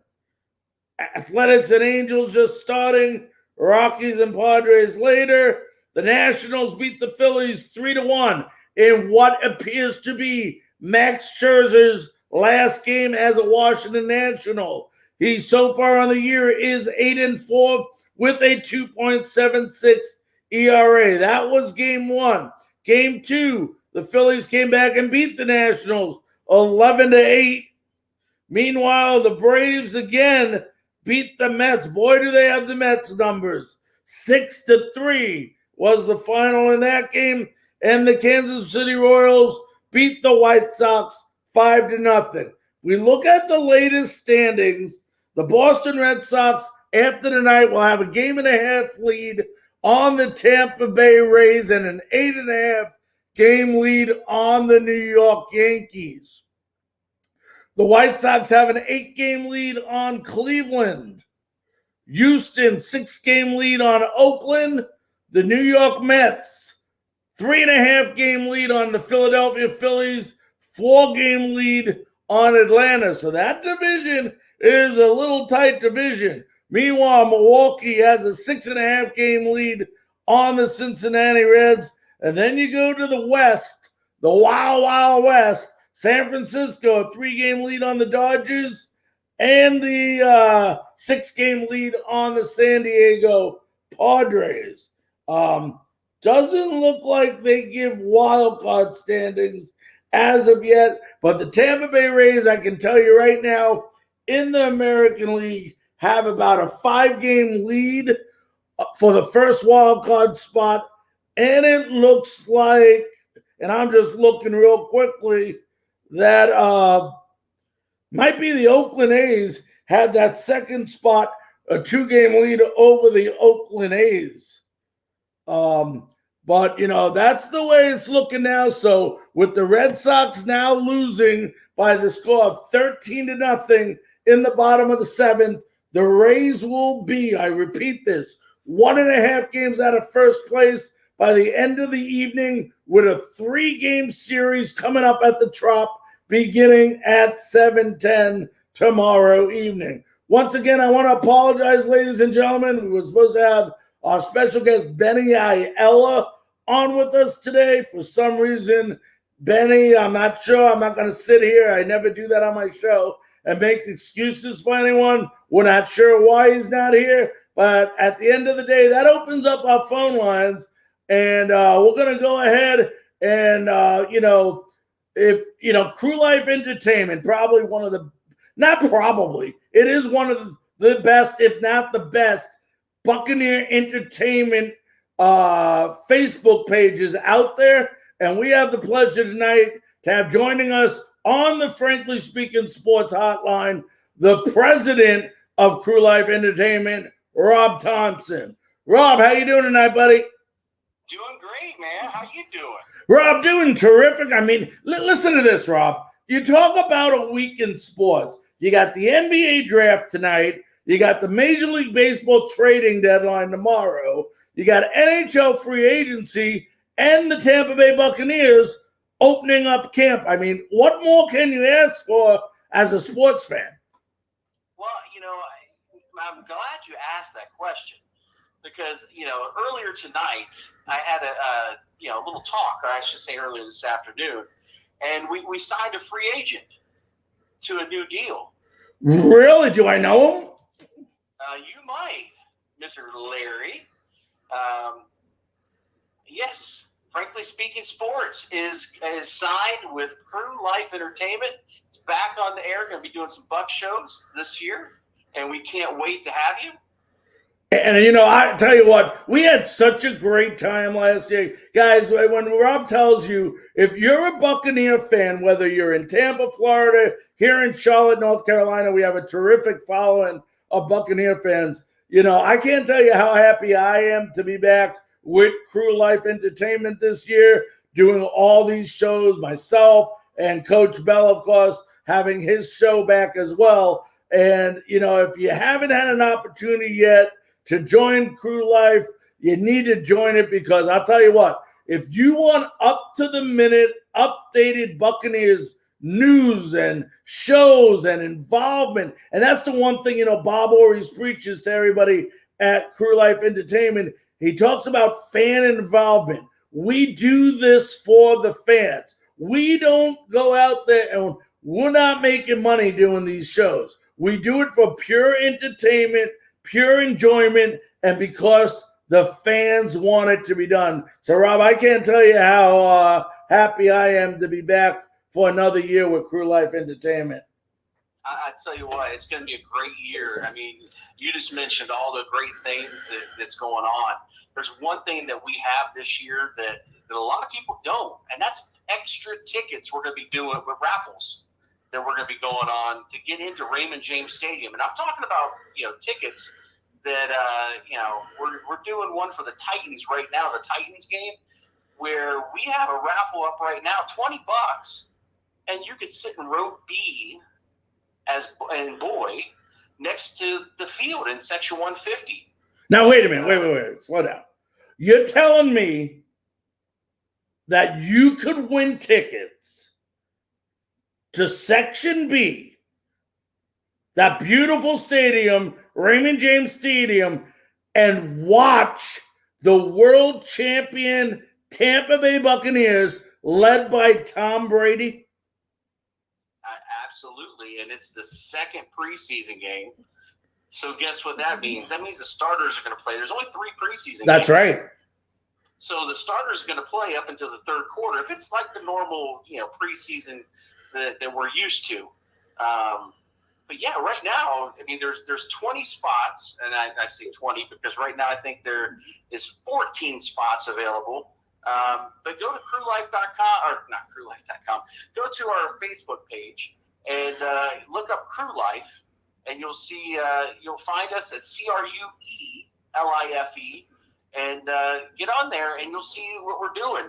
Athletics and Angels just starting. Rockies and Padres later. The Nationals beat the Phillies 3-1 in what appears to be Max Scherzer's last game as a Washington National. He so far on the year is 8-4 with a 2.76 ERA. That was game one. Game two, the Phillies came back and beat the Nationals 11-8. Meanwhile, the Braves again beat the Mets. Boy, do they have the Mets numbers. 6-3 was the final in that game. And the Kansas City Royals beat the White Sox 5-0. We look at the latest standings. The Boston Red Sox, after tonight, will have a 1.5 lead on the Tampa Bay Rays and an 8.5 game lead on the New York Yankees. The White Sox have an 8-game lead on Cleveland. Houston, 6-game lead on Oakland. The New York Mets, 3.5 game lead on the Philadelphia Phillies, 4-game lead on Atlanta. So that division is a little tight division. Meanwhile, Milwaukee has a 6.5 game lead on the Cincinnati Reds. And then you go to the West, the Wild Wild West. San Francisco, a 3-game lead on the Dodgers, and the 6-game lead on the San Diego Padres. Doesn't look like they give wild card standings as of yet, but the Tampa Bay Rays, I can tell you right now, in the American League, have about a 5-game lead for the first wild card spot, and it looks like, and I'm just looking real quickly, that might be the Oakland A's had that second spot, a 2-game lead over the Oakland A's. But, that's the way it's looking now. So with the Red Sox now losing by the score of 13-0 in the bottom of the 7th, the Rays will be, I repeat this, 1.5 games out of first place by the end of the evening, with a 3-game series coming up at the Trop beginning at 7:10 tomorrow evening. Once again, I want to apologize, ladies and gentlemen. We were supposed to have our special guest, Benny Ayala, on with us today. For some reason, Benny, I'm not sure. I'm not going to sit here. I never do that on my show and make excuses for anyone. We're not sure why he's not here. But at the end of the day, that opens up our phone lines. And we're going to go ahead and, if, Crew Life Entertainment, probably one of the, not probably, it is one of the best, if not the best, Buccaneer Entertainment Facebook pages out there. And we have the pleasure tonight to have joining us on the Frankly Speaking Sports Hotline, the president of Crew Life Entertainment, Rob Thompson. Rob, how you doing tonight, buddy? Doing great, man. How you doing? Rob, doing terrific. I mean, listen to this, Rob. You talk about a week in sports. You got the NBA draft tonight. You got the Major League Baseball trading deadline tomorrow. You got NHL free agency and the Tampa Bay Buccaneers opening up camp. I mean, what more can you ask for as a sports fan? Well, I'm glad you asked that question. Because, earlier tonight, I had a little talk, or I should say earlier this afternoon, and we signed a free agent to a new deal. Really? Do I know him? You might, Mr. Larry. Yes, Frankly Speaking Sports is signed with Crew Life Entertainment. It's back on the air. Going to be doing some Buck shows this year, and we can't wait to have you. And, I tell you what, we had such a great time last year. Guys, when Rob tells you, if you're a Buccaneer fan, whether you're in Tampa, Florida, here in Charlotte, North Carolina, we have a terrific following of Buccaneer fans. I can't tell you how happy I am to be back with Crew Life Entertainment this year, doing all these shows, myself and Coach Bell, of course, having his show back as well. And, if you haven't had an opportunity yet to join Crew Life, you need to join it, because I'll tell you what, if you want up-to-the-minute, updated Buccaneers news and shows and involvement. And that's the one thing, Bob always preaches to everybody at Crew Life Entertainment. He talks about fan involvement. We do this for the fans. We don't go out there and we're not making money doing these shows. We do it for pure entertainment, pure enjoyment, and because the fans want it to be done. So, Rob, I can't tell you how happy I am to be back for another year with Crew Life Entertainment. I tell you what, it's going to be a great year. I mean, you just mentioned all the great things that's going on. There's one thing that we have this year that a lot of people don't, and that's extra tickets we're going to be doing with raffles that we're going to be going on to get into Raymond James Stadium. And I'm talking about, tickets that, we're doing one for the Titans right now, the Titans game, where we have a raffle up right now, $20, and you could sit in row B and boy next to the field in section 150. Now, wait a minute. Wait. Slow down. You're telling me that you could win tickets to section B, that beautiful stadium, Raymond James Stadium, and watch the world champion Tampa Bay Buccaneers led by Tom Brady? Absolutely, and it's the second preseason game. So guess what that means? That means the starters are going to play. There's only 3 preseason games. That's right. So the starters are going to play up until the third quarter. If it's like the normal, preseason that we're used to. But yeah, right now, I mean, there's 20 spots, and I say 20 because right now I think there is 14 spots available. But go to crewlife.com, or not crewlife.com. Go to our Facebook page and look up Crew Life, and you'll see you'll find us at CRUELIFE. And get on there, and you'll see what we're doing.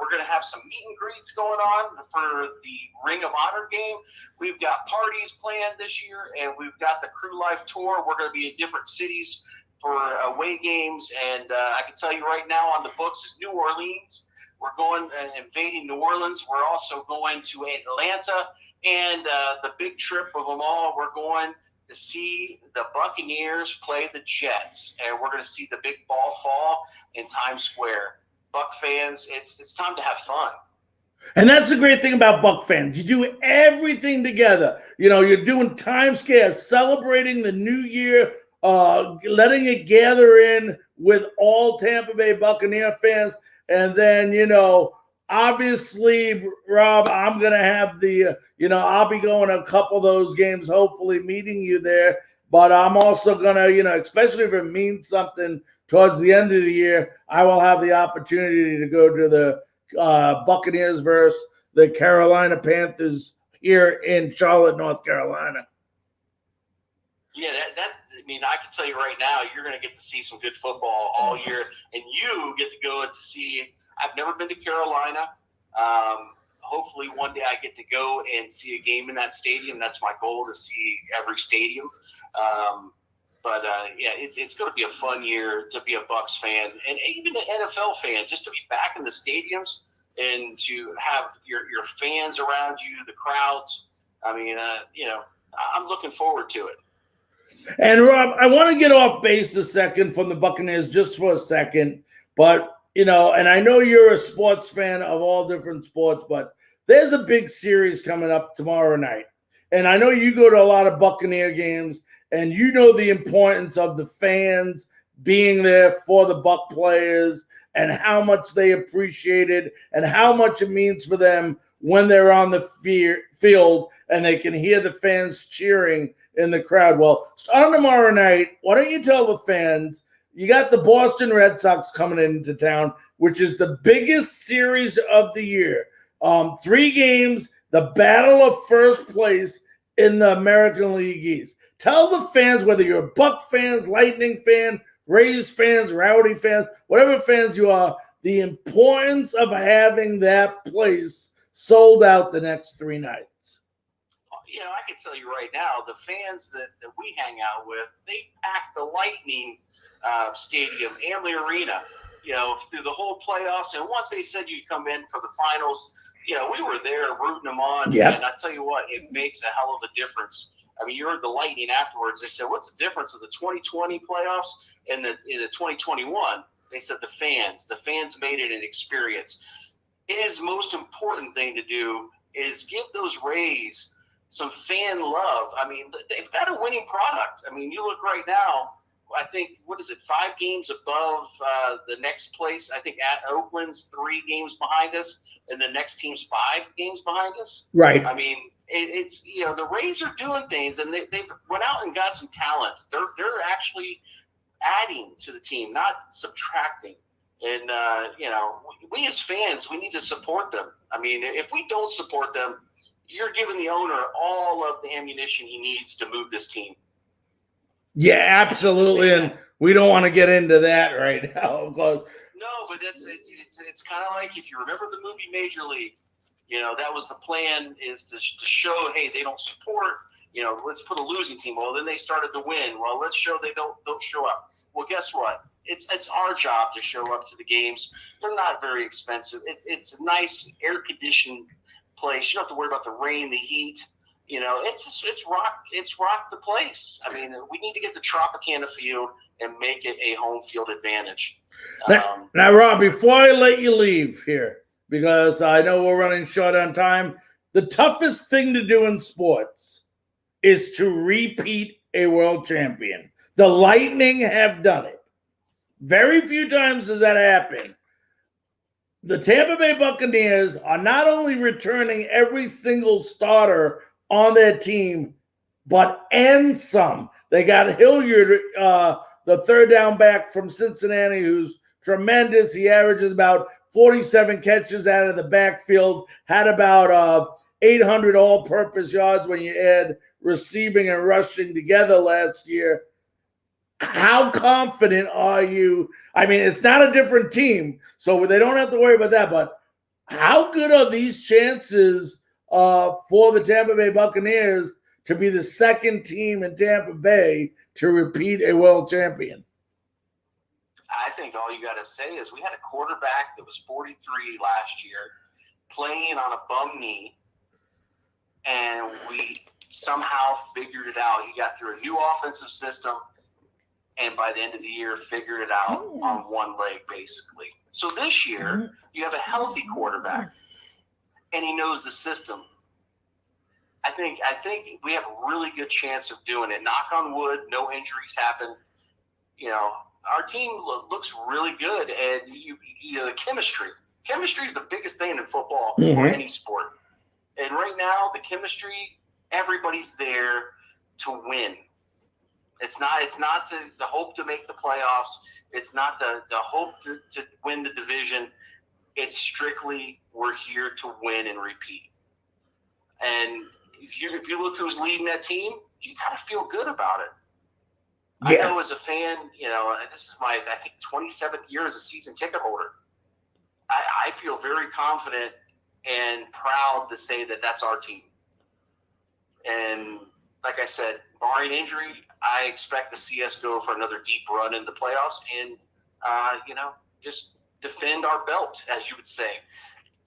We're going to have some meet and greets going on for the Ring of Honor game. We've got parties planned this year, and we've got the Crew Life Tour. We're going to be in different cities for away games. And I can tell you right now on the books is New Orleans. We're going and invading New Orleans. We're also going to Atlanta. And the big trip of them all, we're going to see the Buccaneers play the Jets, and we're going to see the big ball fall in Times Square. Buck fans, it's time to have fun. And that's the great thing about Buck fans. You do everything together. You're doing Times Square, celebrating the new year, letting it gather in with all Tampa Bay Buccaneer fans. And then, obviously, Rob, I'm going to have I'll be going to a couple of those games, hopefully meeting you there. But I'm also going to, especially if it means something towards the end of the year, I will have the opportunity to go to the Buccaneers versus the Carolina Panthers here in Charlotte, North Carolina. Yeah, I can tell you right now, you're going to get to see some good football all year, and you get to go to see. I've never been to Carolina. Hopefully one day I get to go and see a game in that stadium. That's my goal, to see every stadium. It's going to be a fun year to be a Bucs fan, and even an NFL fan, just to be back in the stadiums and to have your fans around you, the crowds. I'm looking forward to it. And Rob, I want to get off base a second from the Buccaneers just for a second, but and I know you're a sports fan of all different sports, but there's a big series coming up tomorrow night. And I know you go to a lot of Buccaneer games, and you know the importance of the fans being there for the Buck players and how much they appreciate it and how much it means for them when they're on the field and they can hear the fans cheering in the crowd. Well, starting tomorrow night, why don't you tell the fans, you got the Boston Red Sox coming into town, which is the biggest series of the year. 3 games, the battle of first place in the American League East. Tell the fans, whether you're Buck fans, Lightning fan, Rays fans, Rowdy fans, whatever fans you are, the importance of having that place sold out the next 3 nights. I can tell you right now, the fans that we hang out with, they pack the Lightning Stadium, Amalie Arena, through the whole playoffs. And once they said you'd come in for the finals, we were there rooting them on. Yep. And I tell you what, it makes a hell of a difference. I mean, you heard the Lightning afterwards. They said, what's the difference of the 2020 playoffs and the 2021? They said the fans. The fans made it an experience. His most important thing to do is give those Rays some fan love. I mean, they've got a winning product. I mean, you look right now, I think, 5 games above the next place? I think at Oakland's 3 games behind us, and the next team's 5 games behind us. Right. I mean, it's the Rays are doing things, and they've went out and got some talent. They're actually adding to the team, not subtracting. And we as fans, we need to support them. I mean, if we don't support them, you're giving the owner all of the ammunition he needs to move this team. Yeah, absolutely. And we don't want to get into that right now, because no, but it's kind of like, if you remember the movie Major League, that was the plan, is to show, hey, they don't support, let's put a losing team. Well, then they started to win. Well, let's show they don't show up. Well, guess what? It's our job to show up to the games. They're not very expensive. It's a nice air-conditioned place. You don't have to worry about the rain, the heat. It's rock the place. I mean, we need to get the Tropicana field and make it a home field advantage. Now, Rob, before I let you leave here, because I know we're running short on time, the toughest thing to do in sports is to repeat a world champion. The Lightning have done it. Very few times does that happen. The Tampa Bay Buccaneers are not only returning every single starter on their team, and some. They got Hilliard, the third down back from Cincinnati, who's tremendous. He averages about 47 catches out of the backfield, had about 800 all-purpose yards when you add receiving and rushing together last year. How confident are you? I mean, it's not a different team, so they don't have to worry about that, but how good are these chances for the Tampa Bay Buccaneers to be the second team in Tampa Bay to repeat a world champion? I think all you got to say is we had a quarterback that was 43 last year playing on a bum knee, and we somehow figured it out. He got through a new offensive system, and by the end of the year figured it out on one leg, basically. So this year, you have a healthy quarterback, and he knows the system. I think we have a really good chance of doing it. Knock on wood, no injuries happen. Our team looks really good, and the chemistry. Chemistry is the biggest thing in football or any sport. And right now, the chemistry, everybody's there to win. It's not to hope to make the playoffs. It's not to hope to win the division. It's strictly, we're here to win and repeat. And if you look who's leading that team, you kind of feel good about it. Yeah. I know as a fan, this is my, I think, 27th year as a season ticket holder. I feel very confident and proud to say that that's our team. And like I said, barring injury, I expect to see us go for another deep run in the playoffs and, just defend our belt, as you would say.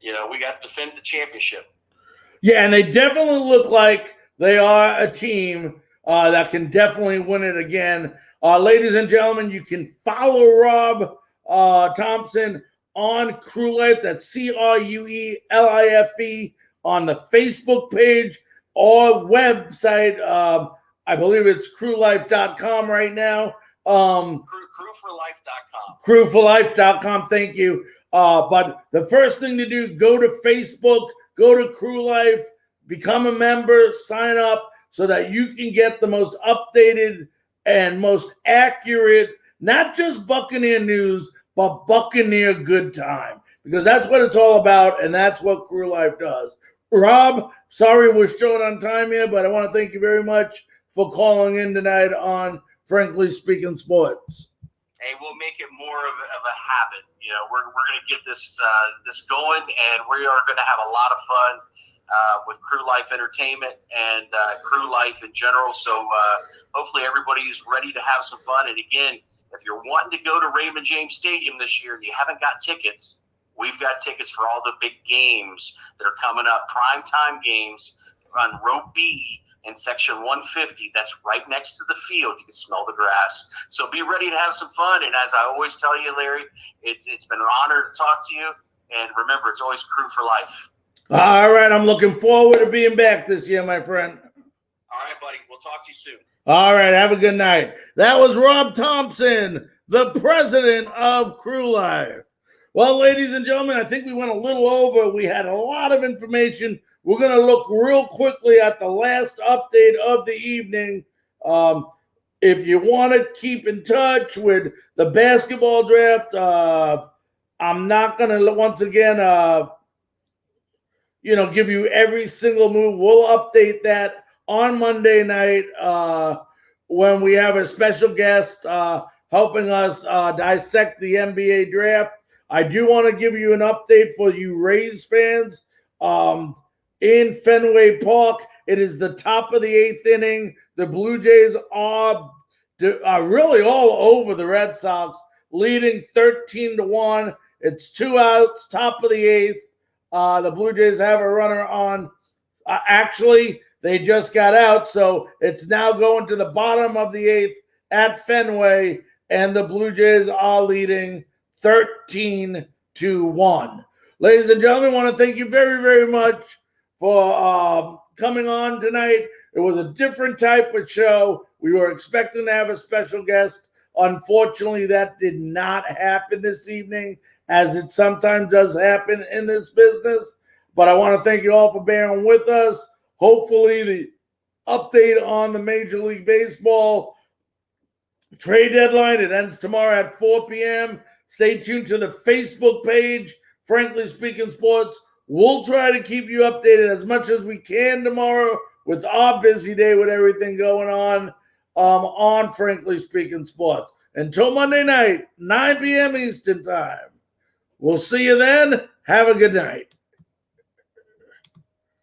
We got to defend the championship. Yeah, and they definitely look like they are a team that can definitely win it again. Ladies and gentlemen, you can follow Rob Thompson on Crew Life. That's CRUELIFE on the Facebook page or website. I believe it's crewlife.com right now. Crewforlife.com. Crewforlife.com. Thank you. But the first thing to do, go to Facebook, go to Crew Life, become a member, sign up so that you can get the most updated and most accurate, not just Buccaneer news, but Buccaneer good time, because that's what it's all about, and that's what Crew Life does. Rob, sorry we're short on time here, but I want to thank you very much for calling in tonight on Frankly Speaking Sports. Hey, we'll make it more of a habit. We're going to get this going, and we are going to have a lot of fun with Crew Life Entertainment and Crew Life in general. So hopefully everybody's ready to have some fun. And again, if you're wanting to go to Raymond James Stadium this year and you haven't got tickets, We've got tickets for all the big games that are coming up, primetime games on row B in section 150. That's right next to the field. You can smell the grass. So be ready to have some fun. And as I always tell you, Larry, it's been an honor to talk to you. And remember, it's always crew for life. All right. I'm looking forward to being back this year, my friend. All right, buddy. We'll talk to you soon. All right. Have a good night. That was Rob Thompson, the president of Crew Live. Well, ladies and gentlemen, I think we went a little over. We had a lot of information. We're going to look real quickly at the last update of the evening. If you want to keep in touch with the basketball draft, I'm not going to, once again, give you every single move. We'll update that on Monday night when we have a special guest helping us dissect the NBA draft. I do want to give you an update for you Rays fans. In Fenway Park, it is the top of the 8th inning. The Blue Jays are really all over the Red Sox, leading 13-1. It's 2 outs, top of the 8th. The Blue Jays have a runner on. Actually, they just got out, so it's now going to the bottom of the 8th at Fenway, and the Blue Jays are leading 13-1. Ladies and gentlemen, I want to thank you very, very much for coming on tonight. It was a different type of show. We were expecting to have a special guest. Unfortunately, that did not happen this evening, as it sometimes does happen in this business. But I want to thank you all for bearing with us. Hopefully, the update on the Major League Baseball trade deadline, it ends tomorrow at 4 p.m. Stay tuned to the Facebook page, Frankly Speaking Sports. We'll try to keep you updated as much as we can tomorrow with our busy day with everything going on Frankly Speaking Sports. Until Monday night, 9 p.m. Eastern Time. We'll see you then. Have a good night.